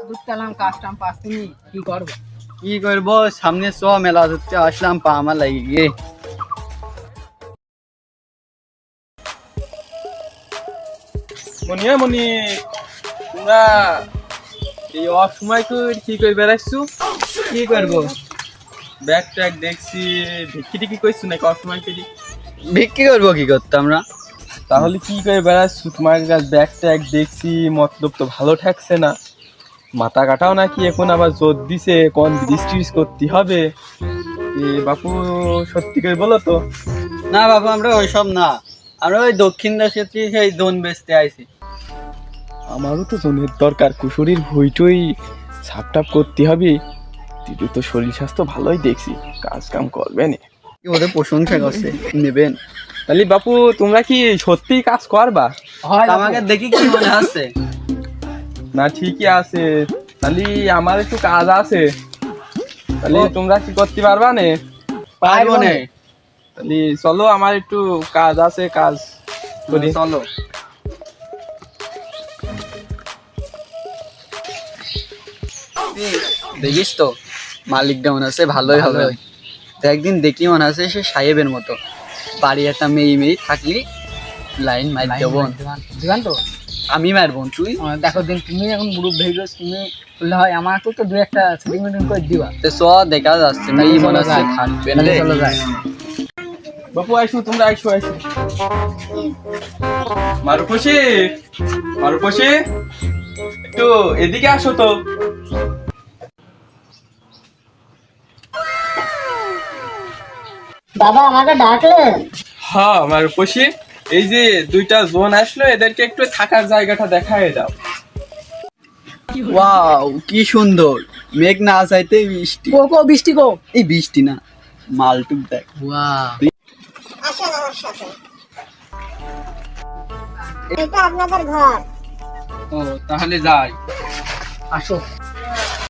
বুঝলাম কাজটাম পাচ্ছি কি করবো। কি করবো, সামনে চ মেলা হচ্ছে, আসলাম পা আমার লাগে গিয়ে। মনি তোমরা এই অসময় কি করে বেড়াচ্ছু? কি করবো, ব্যাগ ট্যাগ দেখছি, ভিক্ষি টিকি করছো নাকি অসময় করি? বিক্রি করবো কি করতে আমরা? তাহলে কি করে বেড়াচ্ছু? তোমার কাছে ব্যাগ ট্যাগ দেখছি, মতলব তো ভালো ঠেকছে না। মাথা কাটাও নাকি এখন আবার জোর দিছে, কোন ব্রিজ করতে হবে। বাপু সত্যি করে বলো তো। না বাবু, আমরা ওইসব না, আমরা ওই দক্ষিণ দেশে সেই দোন বেচতে আইছি। আমারও তো জনের দরকার, কুশরীর ভুইটুই সাপটাপ করতে হবে। দিদি তো শরীর স্বাস্থ্য ভালোই দেখছি, কাজ কাম করবে না। ওদের প্রশংসা করছে, নেবেন? তাহলে বাপু তোমরা কি সত্যি কাজ করবা? আমাকে দেখি কি মনে হচ্ছে? না ঠিকই আছে, তাহলে আমার একটু কাজ আছে, তাহলে তোমরা কি করতে পারবা না? পারবো না। তাহলে চলো, আমার একটু কাজ আছে, কাজ করি। চলো। দেখিস তো মালিক কেমন আছে? ভালোই হবে। তো একদিন দেখি মনে আছে সে সাহেবের মতো, বাড়ি একটা মেয়ে থাকলি লাইন মার দেবো। দিবান তো আমি মারবো, তুই দেখো দিন তুমি এখন গ্রুপ ভেজো, তুমি বললে হয় আমার তো দু একটা সেটিং মিটিং করে দিবা। তো চ দেখা যাচ্ছে মেয়ে মনে হচ্ছে থাকবে না। চলো যাই। বাপু আইসো, তোমরা আইসো। মারুপসি একটু এদিকে আসো তো। বাবা আমাকে ডাকলেন? হ্যাঁ মারুপসি, এই যে দুইটা জোন আসলো, এদেরকে একটু থাকার জায়গাটা দেখায় দাও। ওয়াও কি সুন্দর, মেঘ না চাইতে বৃষ্টি। কো বৃষ্টি কো? এই বৃষ্টি না, মালটুক দেখ। ওয়াও, আসেন আমার সাথে, এটা আপনাদের ঘর। ও তাহলে যাই। আসো।